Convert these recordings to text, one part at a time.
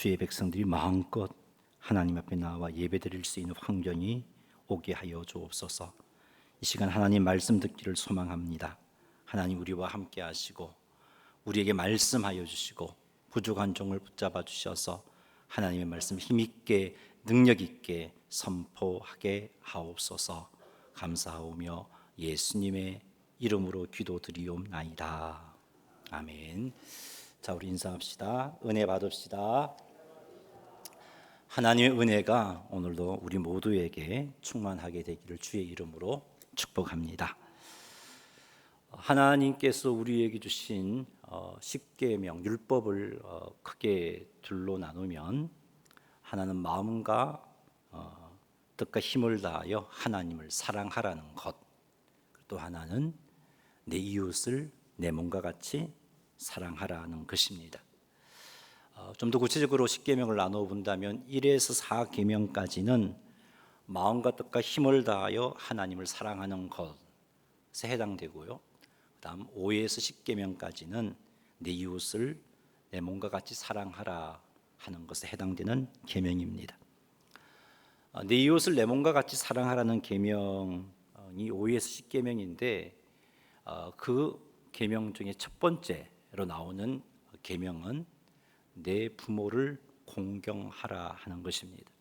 주의 백성들이 마음껏 하나님 앞에 나와 예배드릴 수 있는 환경이 오게 하여 주옵소서. 이 시간 하나님 말씀 듣기를 소망합니다. 하나님 우리와 함께 하시고 우리에게 말씀하여 주시고 부족한 종을 붙잡아 주셔서 하나님의 말씀 힘있게 능력 있게 선포하게 하옵소서. 감사하오며 예수님의 이름으로 기도드리옵나이다. 아멘. 자, 우리 인사합시다. 은혜 받읍시다. 하나님의 은혜가 오늘도 우리 모두에게 충만하게 되기를 주의 이름으로 축복합니다. 하나님께서 우리에게 주신 십계명 율법을 크게 둘로 나누면 하나는 마음과 뜻과 힘을 다하여 하나님을 사랑하라는 것, 또 하나는 내 이웃을 내 몸과 같이 사랑하라는 것입니다. 좀 더 구체적으로 십계명을 나누어 본다면 1에서 4계명까지는 마음과 뜻과 힘을 다하여 하나님을 사랑하는 것에 해당되고요. 그다음 5에서 10계명까지는 내 이웃을 내 몸과 같이 사랑하라 하는 것에 해당되는 계명입니다. 내 이웃을 내 몸과 같이 사랑하라는 계명이 5에서 10계명인데 그 계명 중에 첫 번째로 나오는 계명은 내 부모를 공경하라 하는 것입니다.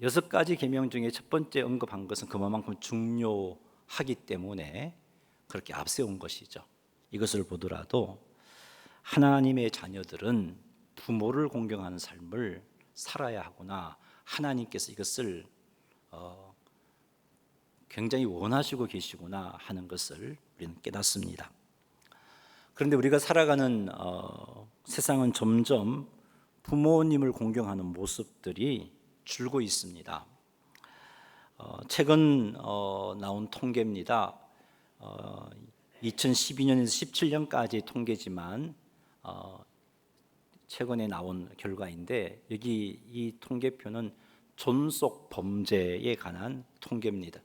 6가지 계명 중에 첫 번째 언급한 것은 그만큼 중요하기 때문에 그렇게 앞세운 것이죠. 이것을 보더라도 하나님의 자녀들은 부모를 공경하는 삶을 살아야 하구나, 하나님께서 이것을 굉장히 원하시고 계시구나 하는 것을 우리는 깨닫습니다. 그런데 우리가 살아가는 세상은 점점 부모님을 공경하는 모습들이 줄고 있습니다. 최근 나온 통계입니다. 2012년에서 17년까지 통계지만 최근에 나온 결과인데 여기 이 통계표는 존속 범죄에 관한 통계입니다.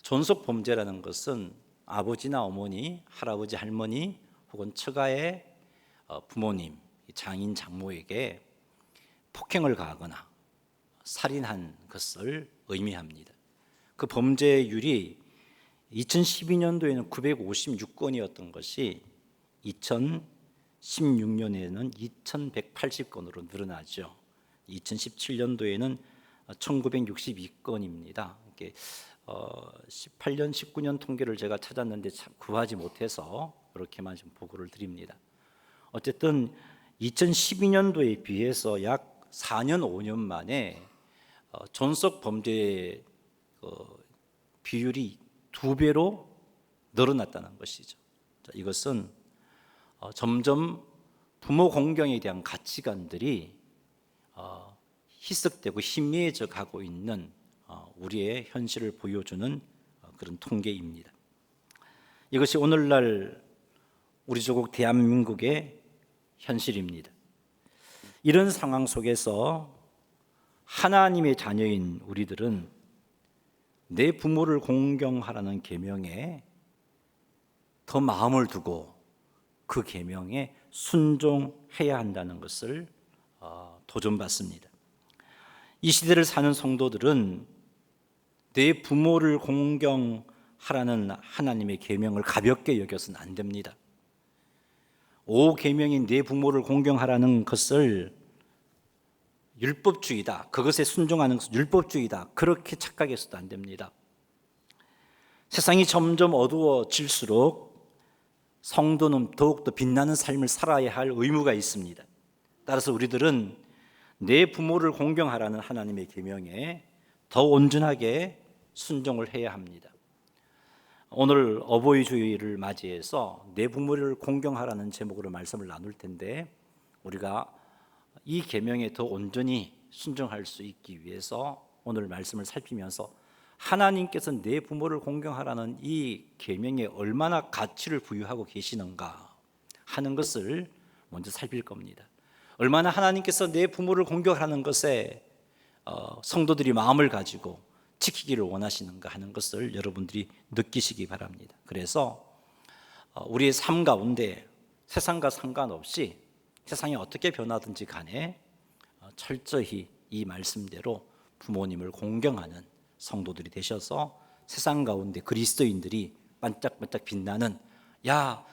존속 범죄라는 것은 아버지나 어머니, 할아버지, 할머니 혹은 처가의 부모님, 장인, 장모에게 폭행을 가하거나 살인한 것을 의미합니다. 그 범죄율이 2012년도에는 956건이었던 것이 2016년에는 2180건으로 늘어나죠. 2017년도에는 1962건입니다. 18년, 19년 통계를 제가 찾았는데 구하지 못해서 이렇게만 좀 보고를 드립니다. 어쨌든 2012년도에 비해서 약 4년, 5년 만에 존속 범죄 비율이 2배로 늘어났다는 것이죠. 이것은 점점 부모 공경에 대한 가치관들이 희석되고 희미해져 가고 있는 우리의 현실을 보여주는 그런 통계입니다. 이것이 오늘날 우리 조국 대한민국의 현실입니다. 이런 상황 속에서 하나님의 자녀인 우리들은 내 부모를 공경하라는 계명에 더 마음을 두고 그 계명에 순종해야 한다는 것을 도전받습니다. 이 시대를 사는 성도들은 내 부모를 공경하라는 하나님의 계명을 가볍게 여겨서는 안 됩니다. 5계명인 내 부모를 공경하라는 것을 율법주의다, 그것에 순종하는 것은 율법주의다, 그렇게 착각해서도 안 됩니다. 세상이 점점 어두워질수록 성도는 더욱더 빛나는 삶을 살아야 할 의무가 있습니다. 따라서 우리들은 내 부모를 공경하라는 하나님의 계명에 더 온전하게 순종을 해야 합니다. 오늘 어버이 주일을 맞이해서 내 부모를 공경하라는 제목으로 말씀을 나눌 텐데 우리가 이 계명에 더 온전히 순종할 수 있기 위해서 오늘 말씀을 살피면서 하나님께서 내 부모를 공경하라는 이 계명에 얼마나 가치를 부여하고 계시는가 하는 것을 먼저 살필 겁니다. 얼마나 하나님께서 내 부모를 공경하는 것에 성도들이 마음을 가지고 지키기를 원하시는가 하는 것을 여러분들이 느끼시기 바랍니다. 그래서 우리의 삶 가운데 세상과 상관없이 세상이 어떻게 변하든지 간에 철저히 이 말씀대로 부모님을 공경하는 성도들이 되셔서 세상 가운데 그리스도인들이 반짝반짝 빛나는, 야,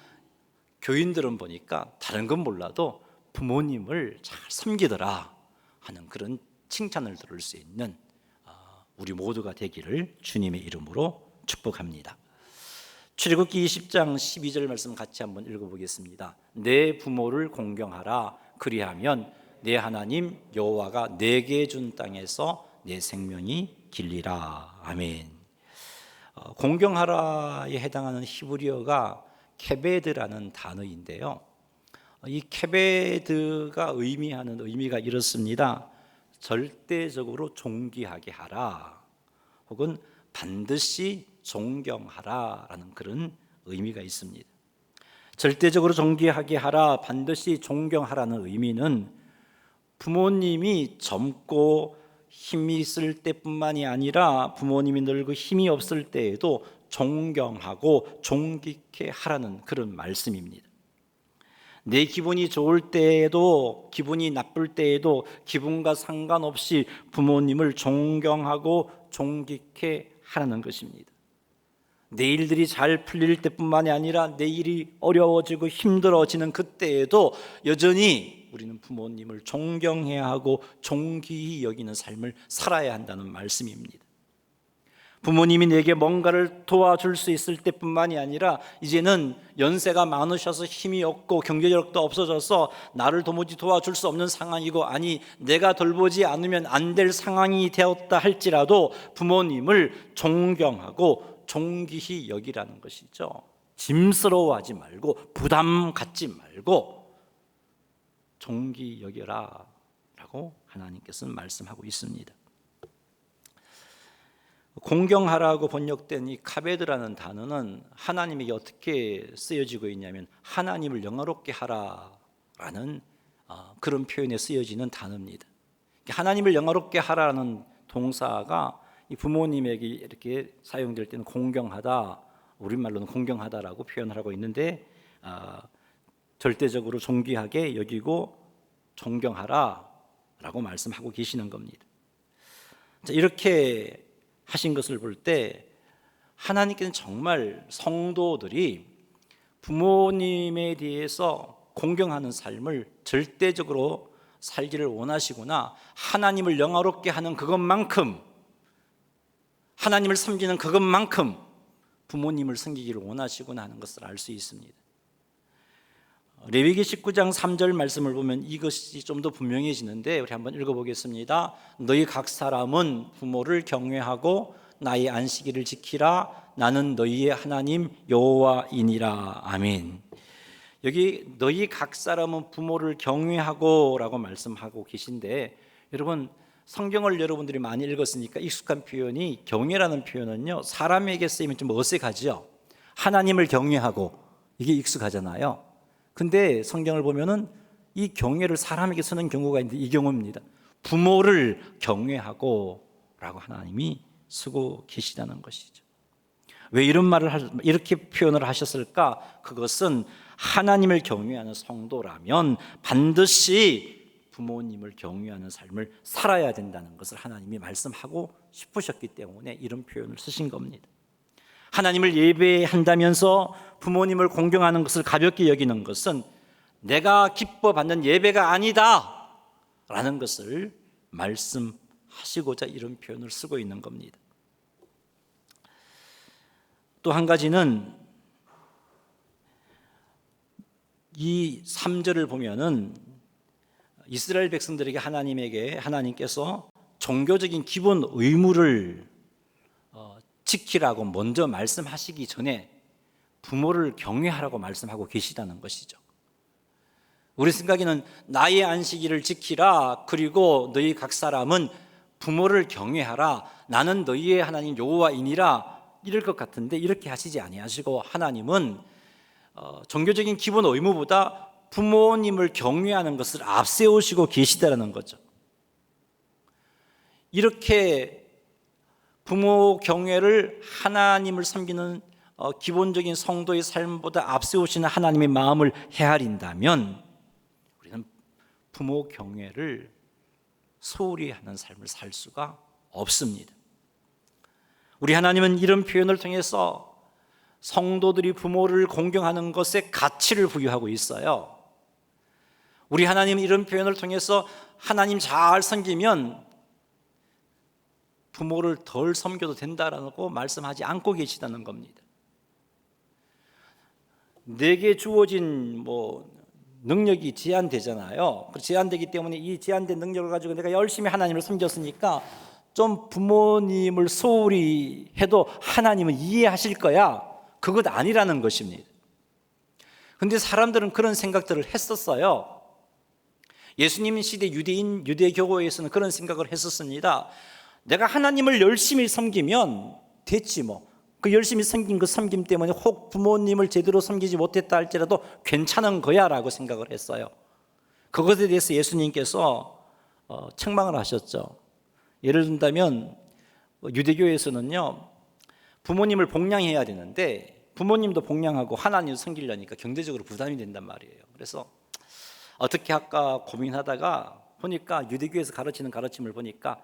교인들은 보니까 다른 건 몰라도 부모님을 잘 섬기더라 하는 그런 칭찬을 들을 수 있는 우리 모두가 되기를 주님의 이름으로 축복합니다. 출애굽기 20장 12절 말씀 같이 한번 읽어보겠습니다. 내 부모를 공경하라. 그리하면 내 하나님 여호와가 내게 준 땅에서 내 생명이 길리라. 아멘. 공경하라에 해당하는 히브리어가 케베드라는 단어인데요, 이 케베드가 의미하는 의미가 이렇습니다. 절대적으로 존귀하게 하라, 혹은 반드시 존경하라라는 그런 의미가 있습니다. 절대적으로 존귀하게 하라, 반드시 존경하라는 의미는 부모님이 젊고 힘이 있을 때뿐만이 아니라 부모님이 늙고 힘이 없을 때에도 존경하고 존귀케 하라는 그런 말씀입니다. 내 기분이 좋을 때에도 기분이 나쁠 때에도 기분과 상관없이 부모님을 존경하고 존귀케 하라는 것입니다. 내 일들이 잘 풀릴 때뿐만이 아니라 내 일이 어려워지고 힘들어지는 그때에도 여전히 우리는 부모님을 존경해야 하고 존귀히 여기는 삶을 살아야 한다는 말씀입니다. 부모님이 내게 뭔가를 도와줄 수 있을 때뿐만이 아니라 이제는 연세가 많으셔서 힘이 없고 경제력도 없어져서 나를 도무지 도와줄 수 없는 상황이고, 아니 내가 돌보지 않으면 안 될 상황이 되었다 할지라도 부모님을 존경하고 존귀히 여기라는 것이죠. 짐스러워하지 말고 부담 갖지 말고 존귀히 여겨라 라고 하나님께서는 말씀하고 있습니다. 공경하라고 번역된 이 카베드라는 단어는 하나님에게 어떻게 쓰여지고 있냐면 하나님을 영화롭게 하라라는 그런 표현에 쓰여지는 단어입니다. 하나님을 영화롭게 하라는 동사가 이 부모님에게 이렇게 사용될 때는 공경하다, 우리말로는 공경하다라고 표현을 하고 있는데 절대적으로 존귀하게 여기고 존경하라라고 말씀하고 계시는 겁니다. 자, 이렇게 하신 것을 볼 때 하나님께서는 정말 성도들이 부모님에 대해서 공경하는 삶을 절대적으로 살기를 원하시구나, 하나님을 영화롭게 하는 그것만큼, 하나님을 섬기는 그것만큼 부모님을 섬기기를 원하시구나 하는 것을 알 수 있습니다. 레위기 19장 3절 말씀을 보면 이것이 좀 더 분명해지는데 우리 한번 읽어보겠습니다. 너희 각 사람은 부모를 경외하고 나의 안식일을 지키라. 나는 너희의 하나님 여호와이니라. 아멘. 여기 너희 각 사람은 부모를 경외하고 라고 말씀하고 계신데, 여러분 성경을 여러분들이 많이 읽었으니까 익숙한 표현이, 경외라는 표현은요 사람에게 쓰이면 좀 어색하죠. 하나님을 경외하고 이게 익숙하잖아요. 근데 성경을 보면은 이 경외를 사람에게 쓰는 경우가 있는데 이 경우입니다. 부모를 경외하고 라고 하나님이 쓰고 계시다는 것이죠. 왜 이런 말을 이렇게 표현을 하셨을까? 그것은 하나님을 경외하는 성도라면 반드시 부모님을 경외하는 삶을 살아야 된다는 것을 하나님이 말씀하고 싶으셨기 때문에 이런 표현을 쓰신 겁니다. 하나님을 예배한다면서 부모님을 공경하는 것을 가볍게 여기는 것은 내가 기뻐 받는 예배가 아니다 라는 것을 말씀하시고자 이런 표현을 쓰고 있는 겁니다. 또 한 가지는 이 3절을 보면은 이스라엘 백성들에게 하나님께서 종교적인 기본 의무를 지키라고 먼저 말씀하시기 전에 부모를 경외하라고 말씀하고 계시다는 것이죠. 우리 생각에는 나의 안식일을 지키라, 그리고 너희 각 사람은 부모를 경외하라, 나는 너희의 하나님 여호와이니라 이럴 것 같은데 이렇게 하시지 아니하시고 하나님은 종교적인 기본 의무보다 부모님을 경외하는 것을 앞세우시고 계시다는 거죠. 이렇게 부모 경외를 하나님을 섬기는 기본적인 성도의 삶보다 앞세우시는 하나님의 마음을 헤아린다면 우리는 부모 경외를 소홀히 하는 삶을 살 수가 없습니다. 우리 하나님은 이런 표현을 통해서 성도들이 부모를 공경하는 것에 가치를 부여하고 있어요. 우리 하나님은 이런 표현을 통해서 하나님 잘 섬기면 부모를 덜 섬겨도 된다라고 말씀하지 않고 계시다는 겁니다. 내게 주어진 능력이 제한되잖아요. 제한되기 때문에 이 제한된 능력을 가지고 내가 열심히 하나님을 섬겼으니까 좀 부모님을 소홀히 해도 하나님은 이해하실 거야. 그것 아니라는 것입니다. 그런데 사람들은 그런 생각들을 했었어요. 예수님 시대 유대교회에서는 그런 생각을 했었습니다. 내가 하나님을 열심히 섬기면 됐지 뭐. 그 열심히 섬긴 그 섬김 때문에 혹 부모님을 제대로 섬기지 못했다 할지라도 괜찮은 거야 라고 생각을 했어요. 그것에 대해서 예수님께서 책망을 하셨죠. 예를 든다면 유대교에서는요, 부모님을 복양해야 되는데 부모님도 복양하고 하나님을 섬기려니까 경제적으로 부담이 된단 말이에요. 그래서 어떻게 할까 고민하다가 보니까 유대교에서 가르치는 가르침을 보니까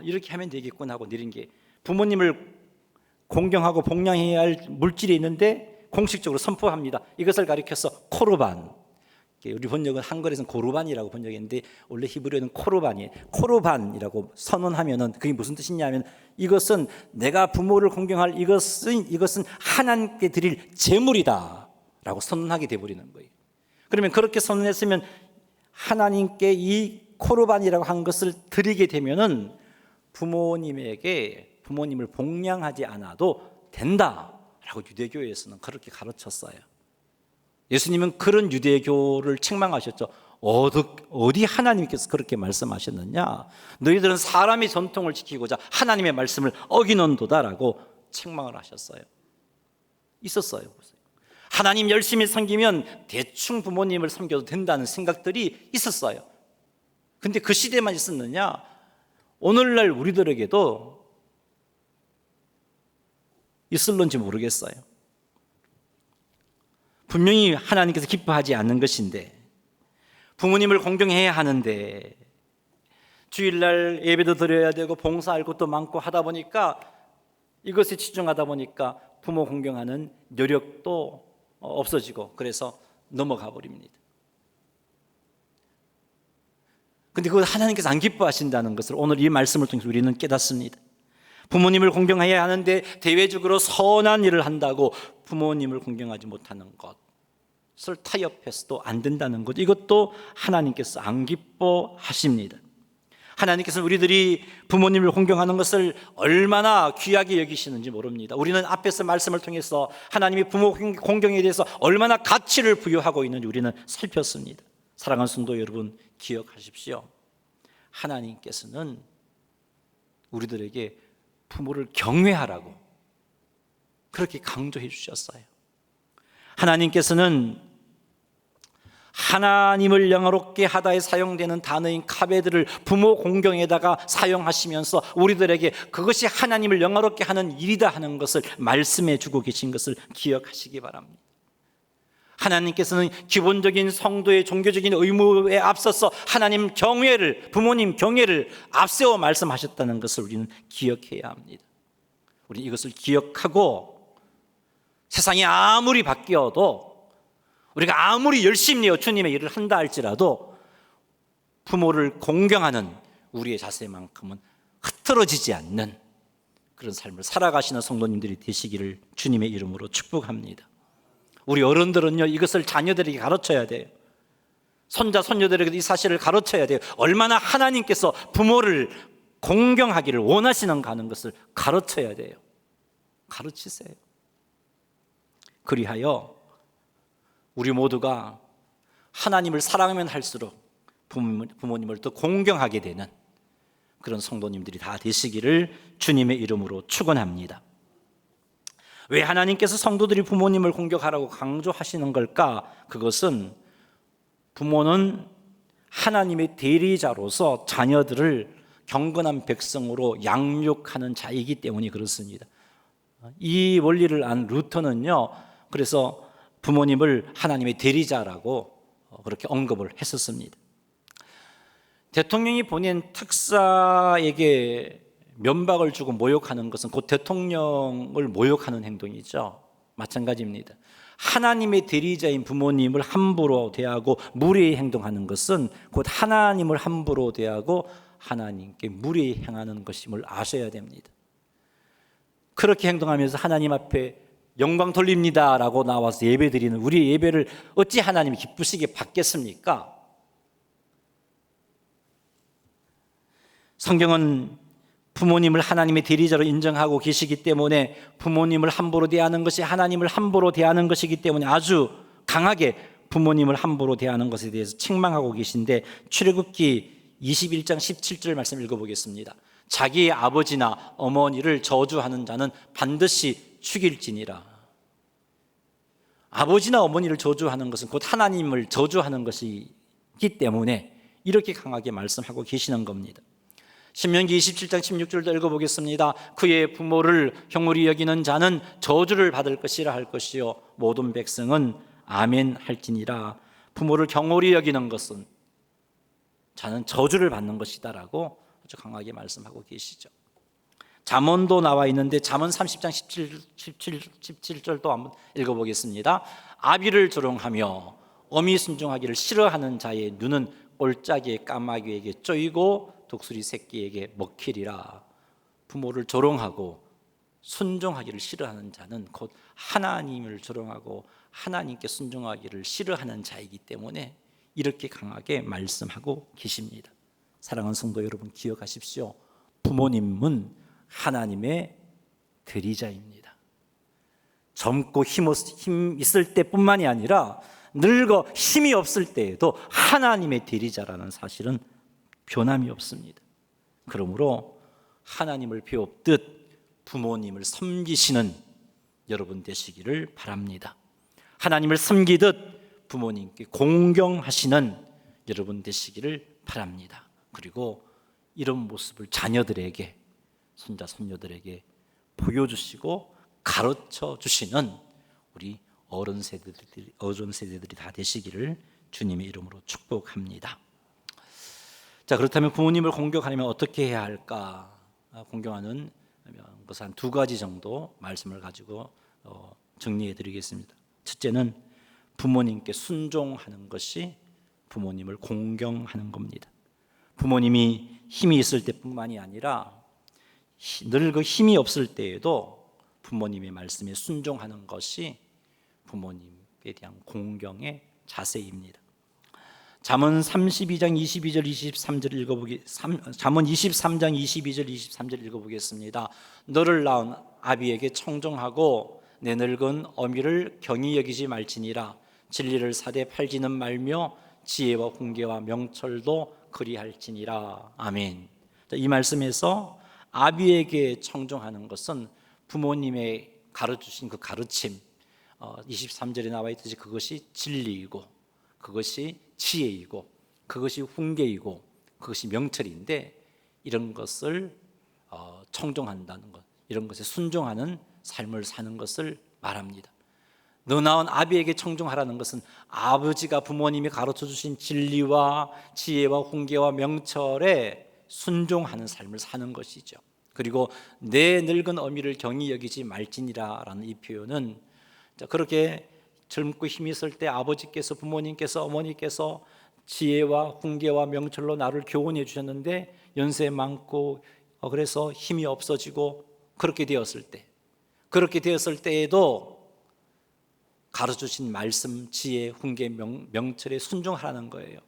이렇게 하면 되겠구나 하고 내린 게, 부모님을 공경하고 복양해야 할 물질이 있는데 공식적으로 선포합니다. 이것을 가리켜서 코르반, 우리 번역은 한글에서는 고르반이라고 번역했는데 원래 히브리어는 코르반이에요. 코르반이라고 선언하면은 그게 무슨 뜻이냐면, 이것은 내가 부모를 공경할 이것은 하나님께 드릴 제물이다라고 선언하게 되어버리는 거예요. 그러면 그렇게 선언했으면 하나님께 이 코르반이라고 한 것을 드리게 되면은 부모님을 복양하지 않아도 된다라고 유대교에서는 그렇게 가르쳤어요. 예수님은 그런 유대교를 책망하셨죠. 어디 하나님께서 그렇게 말씀하셨느냐? 너희들은 사람의 전통을 지키고자 하나님의 말씀을 어기는도다라고 책망을 하셨어요. 있었어요. 하나님 열심히 섬기면 대충 부모님을 섬겨도 된다는 생각들이 있었어요. 근데 그 시대만 있었느냐? 오늘날 우리들에게도 있을런지 모르겠어요. 분명히 하나님께서 기뻐하지 않는 것인데, 부모님을 공경해야 하는데 주일날 예배도 드려야 되고 봉사할 것도 많고 하다 보니까, 이것에 집중하다 보니까 부모 공경하는 노력도 없어지고 그래서 넘어가 버립니다. 그런데 그걸 하나님께서 안 기뻐하신다는 것을 오늘 이 말씀을 통해서 우리는 깨닫습니다. 부모님을 공경해야 하는데 대외적으로 선한 일을 한다고 부모님을 공경하지 못하는 것을 타협해서도 안 된다는 것, 이것도 하나님께서 안 기뻐하십니다. 하나님께서는 우리들이 부모님을 공경하는 것을 얼마나 귀하게 여기시는지 모릅니다. 우리는 앞에서 말씀을 통해서 하나님이 부모 공경에 대해서 얼마나 가치를 부여하고 있는지 우리는 살폈습니다. 사랑하는 성도 여러분, 기억하십시오. 하나님께서는 우리들에게 부모를 경외하라고 그렇게 강조해 주셨어요. 하나님께서는 하나님을 영화롭게 하다에 사용되는 단어인 카베드를 부모 공경에다가 사용하시면서 우리들에게 그것이 하나님을 영화롭게 하는 일이다 하는 것을 말씀해 주고 계신 것을 기억하시기 바랍니다. 하나님께서는 기본적인 성도의 종교적인 의무에 앞서서 하나님 경외를, 부모님 경외를 앞세워 말씀하셨다는 것을 우리는 기억해야 합니다. 우리 이것을 기억하고 세상이 아무리 바뀌어도, 우리가 아무리 열심히 주님의 일을 한다 할지라도 부모를 공경하는 우리의 자세만큼은 흐트러지지 않는 그런 삶을 살아가시는 성도님들이 되시기를 주님의 이름으로 축복합니다. 우리 어른들은요, 이것을 자녀들에게 가르쳐야 돼요. 손자, 손녀들에게도 이 사실을 가르쳐야 돼요. 얼마나 하나님께서 부모를 공경하기를 원하시는가 하는 것을 가르쳐야 돼요. 가르치세요. 그리하여 우리 모두가 하나님을 사랑하면 할수록 부모님을 더 공경하게 되는 그런 성도님들이 다 되시기를 주님의 이름으로 축원합니다. 왜 하나님께서 성도들이 부모님을 공경하라고 강조하시는 걸까? 그것은 부모는 하나님의 대리자로서 자녀들을 경건한 백성으로 양육하는 자이기 때문에 그렇습니다. 이 원리를 안 루터는요, 그래서 부모님을 하나님의 대리자라고 그렇게 언급을 했었습니다. 대통령이 보낸 특사에게 면박을 주고 모욕하는 것은 곧 대통령을 모욕하는 행동이죠. 마찬가지입니다. 하나님의 대리자인 부모님을 함부로 대하고 무례히 행동하는 것은 곧 하나님을 함부로 대하고 하나님께 무례히 행하는 것임을 아셔야 됩니다. 그렇게 행동하면서 하나님 앞에 영광 돌립니다라고 나와서 예배드리는 우리의 예배를 어찌 하나님이 기쁘시게 받겠습니까? 성경은 부모님을 하나님의 대리자로 인정하고 계시기 때문에 부모님을 함부로 대하는 것이 하나님을 함부로 대하는 것이기 때문에 아주 강하게 부모님을 함부로 대하는 것에 대해서 책망하고 계신데, 출애굽기 21장 17절 말씀 읽어보겠습니다. 자기의 아버지나 어머니를 저주하는 자는 반드시 죽일지니라. 아버지나 어머니를 저주하는 것은 곧 하나님을 저주하는 것이기 때문에 이렇게 강하게 말씀하고 계시는 겁니다. 신명기 27장 16절도 읽어보겠습니다. 그의 부모를 형물이 여기는 자는 저주를 받을 것이라 할 것이요 모든 백성은 아멘 할지니라. 부모를 경홀히 여기는 것은 자는 저주를 받는 것이다라고 아주 강하게 말씀하고 계시죠. 잠언도 나와 있는데 잠언 30장 17절도 한번 읽어보겠습니다. 아비를 조롱하며 어미 순종하기를 싫어하는 자의 눈은 꼴짝이의 까마귀에게 쪼이고 독수리 새끼에게 먹히리라. 부모를 조롱하고 순종하기를 싫어하는 자는 곧 하나님을 조롱하고 하나님께 순종하기를 싫어하는 자이기 때문에 이렇게 강하게 말씀하고 계십니다. 사랑하는 성도 여러분, 기억하십시오. 부모님은 하나님의 대리자입니다. 젊고 힘 있을 때뿐만이 아니라 늙어 힘이 없을 때에도 하나님의 대리자라는 사실은 변함이 없습니다. 그러므로 하나님을 배웁듯 부모님을 섬기시는 여러분 되시기를 바랍니다. 하나님을 섬기듯 부모님께 공경하시는 여러분 되시기를 바랍니다. 그리고 이런 모습을 자녀들에게, 손자 손녀들에게 보여주시고 가르쳐 주시는 우리 어른 세대들이 다 되시기를 주님의 이름으로 축복합니다. 자, 그렇다면 부모님을 공경하려면 어떻게 해야 할까? 공경하는 것은 한 두 가지 정도 말씀을 가지고 정리해 드리겠습니다. 첫째는 부모님께 순종하는 것이 부모님을 공경하는 겁니다. 부모님이 힘이 있을 때뿐만이 아니라 늙어 힘이 없을 때에도 부모님의 말씀에 순종하는 것이 부모님에 대한 공경의 자세입니다. 잠언 32장 22절 23절 잠언 23장 22절 23절 읽어보겠습니다. 너를 낳은 아비에게 청종하고 내 늙은 어미를 경히 여기지 말지니라. 진리를 사대 팔지는 말며 지혜와 훈계와 명철도 그리할지니라. 아멘. 이 말씀에서 아비에게 청종하는 것은 부모님의 가르쳐주신 그 가르침, 23절에 나와 있듯이 그것이 진리이고 그것이 지혜이고 그것이 훈계이고 그것이 명철인데, 이런 것을 청종한다는 것, 이런 것에 순종하는 삶을 사는 것을 말합니다. 너 낳은 아비에게 청종하라는 것은 아버지가 부모님이 가르쳐 주신 진리와 지혜와 훈계와 명철에 순종하는 삶을 사는 것이죠. 그리고 내 늙은 어미를 경히 여기지 말지니라라는 이 표현은, 그렇게 젊고 힘이 있을 때 아버지께서, 부모님께서, 어머니께서 지혜와 훈계와 명철로 나를 교훈해 주셨는데 연세 많고 그래서 힘이 없어지고 그렇게 되었을 때에도 가르쳐주신 말씀, 지혜, 훈계, 명철에 순종하라는 거예요.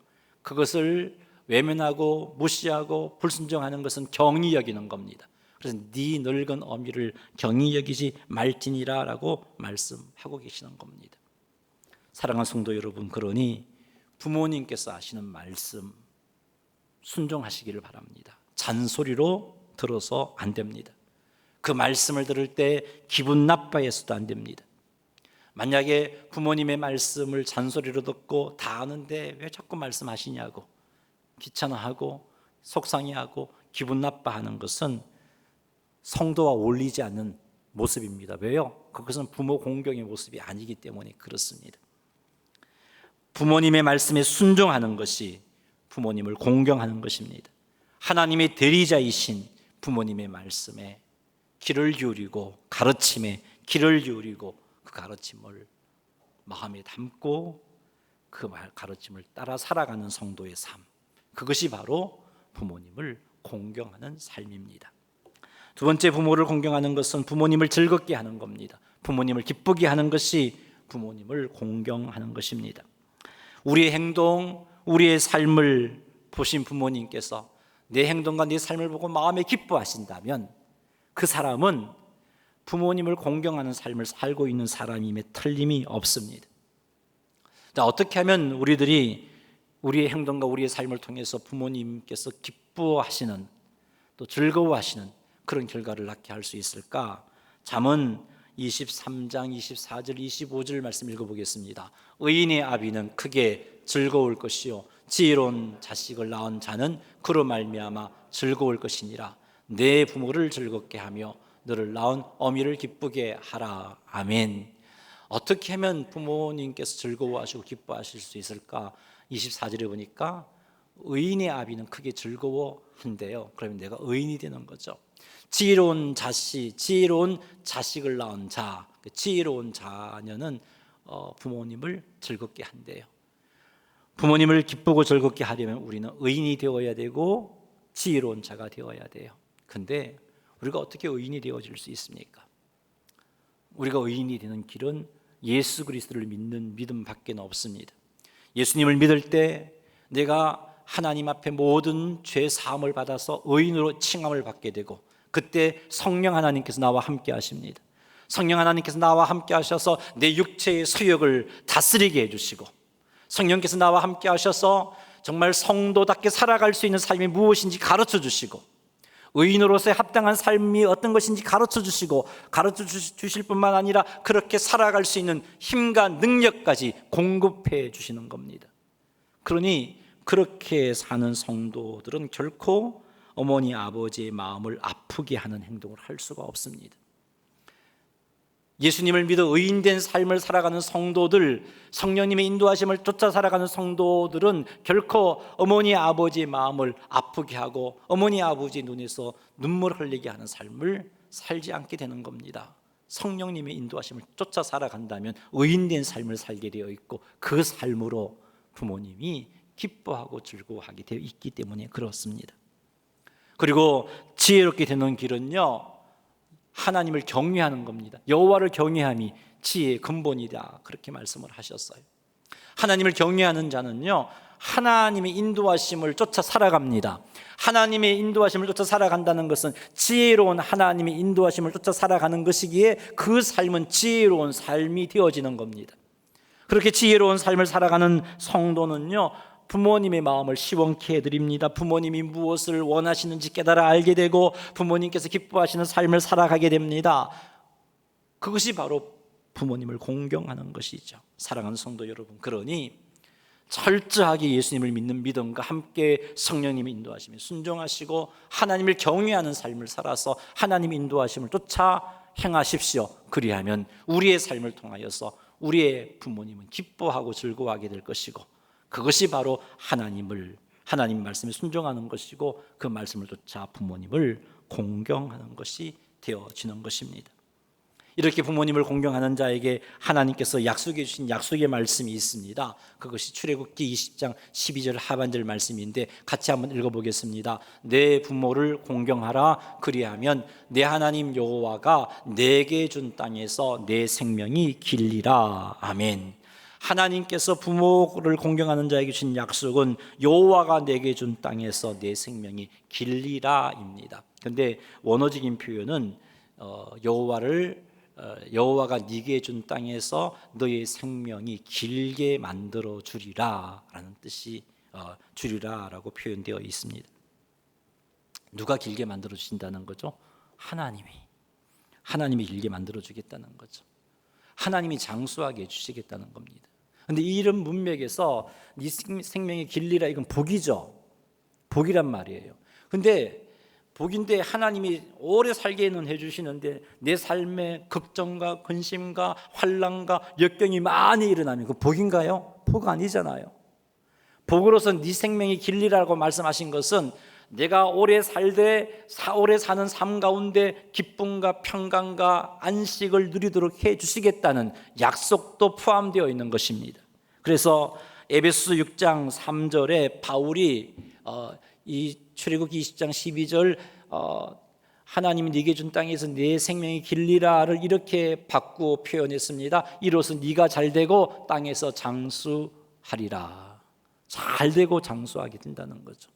그것을 외면하고 무시하고 불순종하는 것은 경히 여기는 겁니다. 그래서 네 늙은 어미를 경히 여기지 말지니라라고 말씀하고 계시는 겁니다. 사랑하는 성도 여러분, 그러니 부모님께서 하시는 말씀 순종하시기를 바랍니다. 잔소리로 들어서 안 됩니다. 그 말씀을 들을 때 기분 나빠해서도 안 됩니다. 만약에 부모님의 말씀을 잔소리로 듣고 다 아는데 왜 자꾸 말씀하시냐고 귀찮아하고 속상해하고 기분 나빠하는 것은 성도와 어울리지 않는 모습입니다. 왜요? 그것은 부모 공경의 모습이 아니기 때문에 그렇습니다. 부모님의 말씀에 순종하는 것이 부모님을 공경하는 것입니다. 하나님의 대리자이신 부모님의 말씀에 귀를 기울이고 가르침에 귀를 기울이고 그 가르침을 마음에 담고 그 가르침을 따라 살아가는 성도의 삶, 그것이 바로 부모님을 공경하는 삶입니다. 두 번째, 부모를 공경하는 것은 부모님을 즐겁게 하는 겁니다. 부모님을 기쁘게 하는 것이 부모님을 공경하는 것입니다. 우리의 행동, 우리의 삶을 보신 부모님께서 내 행동과 내 삶을 보고 마음에 기뻐하신다면 그 사람은 부모님을 공경하는 삶을 살고 있는 사람임에 틀림이 없습니다. 자, 어떻게 하면 우리들이 우리의 행동과 우리의 삶을 통해서 부모님께서 기뻐하시는, 또 즐거워하시는 그런 결과를 낳게 할 수 있을까? 잠언 23장 24절 25절 말씀 읽어보겠습니다. 의인의 아비는 크게 즐거울 것이요 지혜로운 자식을 낳은 자는 그로 말미암아 즐거울 것이니라. 내 부모를 즐겁게 하며 너를 낳은 어미를 기쁘게 하라. 아멘. 어떻게 하면 부모님께서 즐거워하시고 기뻐하실 수 있을까? 24절에 보니까 의인의 아비는 크게 즐거워한대요. 그러면 내가 의인이 되는 거죠. 지혜로운 자식을 낳은 자, 지혜로운 자녀는 부모님을 즐겁게 한대요. 부모님을 기쁘고 즐겁게 하려면 우리는 의인이 되어야 되고 지혜로운 자가 되어야 돼요. 근데 우리가 어떻게 의인이 되어질 수 있습니까? 우리가 의인이 되는 길은 예수 그리스도를 믿는 믿음밖에 없습니다. 예수님을 믿을 때 내가 하나님 앞에 모든 죄 사함을 받아서 의인으로 칭함을 받게 되고, 그때 성령 하나님께서 나와 함께 하십니다. 성령 하나님께서 나와 함께 하셔서 내 육체의 소욕을 다스리게 해주시고, 성령께서 나와 함께 하셔서 정말 성도답게 살아갈 수 있는 삶이 무엇인지 가르쳐 주시고, 의인으로서의 합당한 삶이 어떤 것인지 가르쳐 주시고, 가르쳐 주실 뿐만 아니라 그렇게 살아갈 수 있는 힘과 능력까지 공급해 주시는 겁니다. 그러니 그렇게 사는 성도들은 결코 어머니 아버지의 마음을 아프게 하는 행동을 할 수가 없습니다. 예수님을 믿어 의인된 삶을 살아가는 성도들, 성령님의 인도하심을 쫓아 살아가는 성도들은 결코 어머니 아버지의 마음을 아프게 하고 어머니 아버지의 눈에서 눈물 흘리게 하는 삶을 살지 않게 되는 겁니다. 성령님의 인도하심을 쫓아 살아간다면 의인된 삶을 살게 되어 있고, 그 삶으로 부모님이 기뻐하고 즐거워하게 되어 있기 때문에 그렇습니다. 그리고 지혜롭게 되는 길은요, 하나님을 경외하는 겁니다. 여호와를 경외함이 지혜의 근본이다, 그렇게 말씀을 하셨어요. 하나님을 경외하는 자는요, 하나님의 인도하심을 쫓아 살아갑니다. 하나님의 인도하심을 쫓아 살아간다는 것은 지혜로운 하나님의 인도하심을 쫓아 살아가는 것이기에 그 삶은 지혜로운 삶이 되어지는 겁니다. 그렇게 지혜로운 삶을 살아가는 성도는요, 부모님의 마음을 시원케 해드립니다. 부모님이 무엇을 원하시는지 깨달아 알게 되고 부모님께서 기뻐하시는 삶을 살아가게 됩니다. 그것이 바로 부모님을 공경하는 것이죠. 사랑하는 성도 여러분, 그러니 철저하게 예수님을 믿는 믿음과 함께 성령님의 인도하심에 순종하시고 하나님을 경외하는 삶을 살아서 하나님의 인도하심을 쫓아 행하십시오. 그리하면 우리의 삶을 통하여서 우리의 부모님은 기뻐하고 즐거워하게 될 것이고, 그것이 바로 하나님 말씀에 순종하는 것이고, 그 말씀을 쫓아 부모님을 공경하는 것이 되어지는 것입니다. 이렇게 부모님을 공경하는 자에게 하나님께서 약속해 주신 약속의 말씀이 있습니다. 그것이 출애굽기 20장 12절 하반절 말씀인데 같이 한번 읽어보겠습니다. 내 부모를 공경하라. 그리하면 내 하나님 여호와가 내게 준 땅에서 내 생명이 길리라. 아멘. 하나님께서 부모를 공경하는 자에게 주신 약속은 여호와가 내게 준 땅에서 내 생명이 길리라입니다. 그런데 원어적인 표현은 여호와가 네게 준 땅에서 너의 생명이 길게 만들어 주리라라는 뜻이 주리라라고 표현되어 있습니다. 누가 길게 만들어 주신다는 거죠? 하나님이 길게 만들어 주겠다는 거죠. 하나님이 장수하게 해주시겠다는 겁니다. 그런데 이런 문맥에서 네 생명의 길리라, 이건 복이죠. 복이란 말이에요. 근데 복인데 하나님이 오래 살게는 해주시는데 내 삶에 걱정과 근심과 환난과 역경이 많이 일어나면 그 복인가요? 복 아니잖아요. 복으로서 네 생명이 길리라고 말씀하신 것은 내가 오래 사는 삶 가운데 기쁨과 평강과 안식을 누리도록 해 주시겠다는 약속도 포함되어 있는 것입니다. 그래서 에베소 6장 3절에 바울이 이 출애굽기 20장 12절 하나님이 네게 준 땅에서 네 생명이 길리라를 이렇게 바꾸어 표현했습니다. 이로써 네가 잘되고 땅에서 장수하리라. 잘되고 장수하게 된다는 거죠.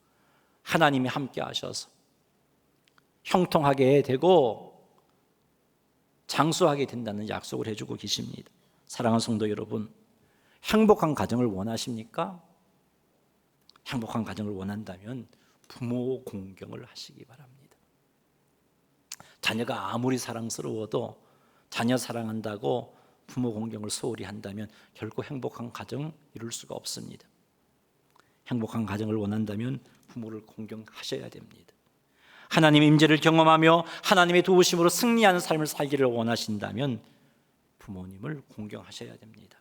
하나님이 함께 하셔서 형통하게 되고 장수하게 된다는 약속을 해주고 계십니다. 사랑하는 성도 여러분, 행복한 가정을 원하십니까? 행복한 가정을 원한다면 부모 공경을 하시기 바랍니다. 자녀가 아무리 사랑스러워도 자녀 사랑한다고 부모 공경을 소홀히 한다면 결코 행복한 가정 이룰 수가 없습니다. 행복한 가정을 원한다면 부모를 공경하셔야 됩니다. 하나님의 임재를 경험하며 하나님의 도우심으로 승리하는 삶을 살기를 원하신다면 부모님을 공경하셔야 됩니다.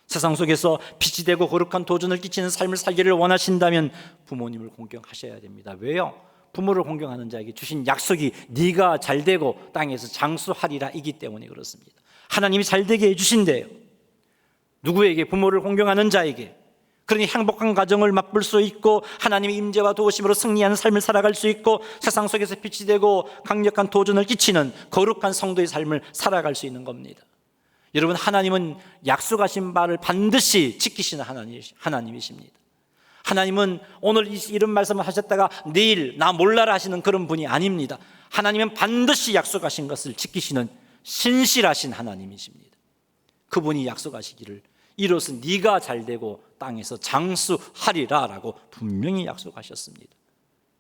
세상 속에서 빛이 되고 거룩한 도전을 끼치는 삶을 살기를 원하신다면 부모님을 공경하셔야 됩니다. 왜요? 부모를 공경하는 자에게 주신 약속이 네가 잘되고 땅에서 장수하리라 이기 때문에 그렇습니다. 하나님이 잘되게 해주신대요. 누구에게? 부모를 공경하는 자에게. 그러니 행복한 가정을 맛볼 수 있고 하나님의 임재와 도우심으로 승리하는 삶을 살아갈 수 있고 세상 속에서 빛이 되고 강력한 도전을 끼치는 거룩한 성도의 삶을 살아갈 수 있는 겁니다. 여러분, 하나님은 약속하신 바를 반드시 지키시는 하나님이십니다. 하나님은 오늘 이런 말씀을 하셨다가 내일 나 몰라라 하시는 그런 분이 아닙니다. 하나님은 반드시 약속하신 것을 지키시는 신실하신 하나님이십니다. 그분이 약속하시기를 이로써 네가 잘되고 땅에서 장수하리라 라고 분명히 약속하셨습니다.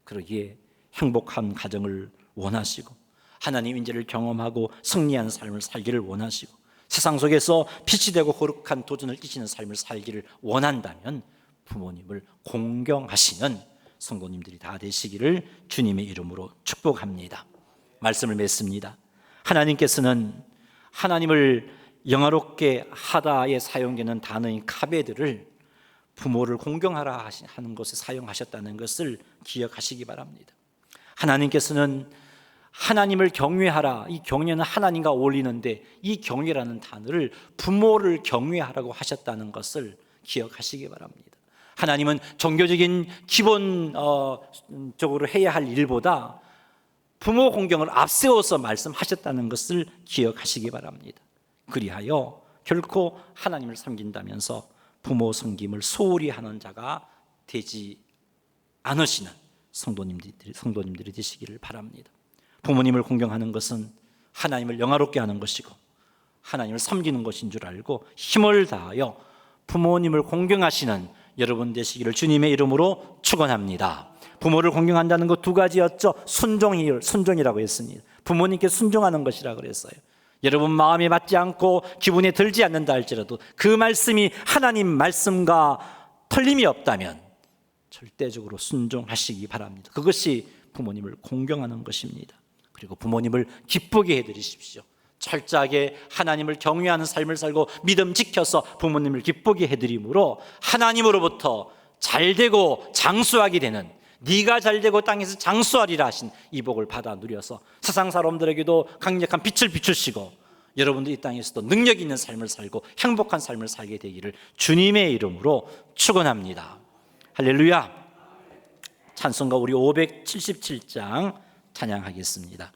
그러기에 행복한 가정을 원하시고 하나님 임재를 경험하고 승리하는 삶을 살기를 원하시고 세상 속에서 빛이 되고 거룩한 도전을 끼치는 삶을 살기를 원한다면 부모님을 공경하시는 성도님들이 다 되시기를 주님의 이름으로 축복합니다. 말씀을 맺습니다. 하나님께서는 하나님을 영화롭게 하다에 사용되는 단어인 카베드를 부모를 공경하라 하는 것에 사용하셨다는 것을 기억하시기 바랍니다. 하나님께서는 하나님을 경외하라, 이 경외는 하나님과 어울리는데 이 경외라는 단어를 부모를 경외하라고 하셨다는 것을 기억하시기 바랍니다. 하나님은 종교적인 기본적으로 해야 할 일보다 부모 공경을 앞세워서 말씀하셨다는 것을 기억하시기 바랍니다. 그리하여 결코 하나님을 섬긴다면서 부모 섬김을 소홀히 하는 자가 되지 않으시는 성도님들이 되시기를 바랍니다. 부모님을 공경하는 것은 하나님을 영화롭게 하는 것이고 하나님을 섬기는 것인 줄 알고 힘을 다하여 부모님을 공경하시는 여러분 되시기를 주님의 이름으로 축원합니다. 부모를 공경한다는 것 두 가지였죠. 순종이라고 했습니다. 부모님께 순종하는 것이라고 그랬어요. 여러분 마음에 맞지 않고 기분에 들지 않는다 할지라도 그 말씀이 하나님 말씀과 틀림이 없다면 절대적으로 순종하시기 바랍니다. 그것이 부모님을 공경하는 것입니다. 그리고 부모님을 기쁘게 해드리십시오. 철저하게 하나님을 경외하는 삶을 살고 믿음 지켜서 부모님을 기쁘게 해드림으로 하나님으로부터 잘되고 장수하게 되는 네가 잘되고 땅에서 장수하리라 하신 이 복을 받아 누려서 세상 사람들에게도 강력한 빛을 비추시고 여러분들 이 땅에서도 능력 있는 삶을 살고 행복한 삶을 살게 되기를 주님의 이름으로 축원합니다. 할렐루야. 찬송가 우리 577장 찬양하겠습니다.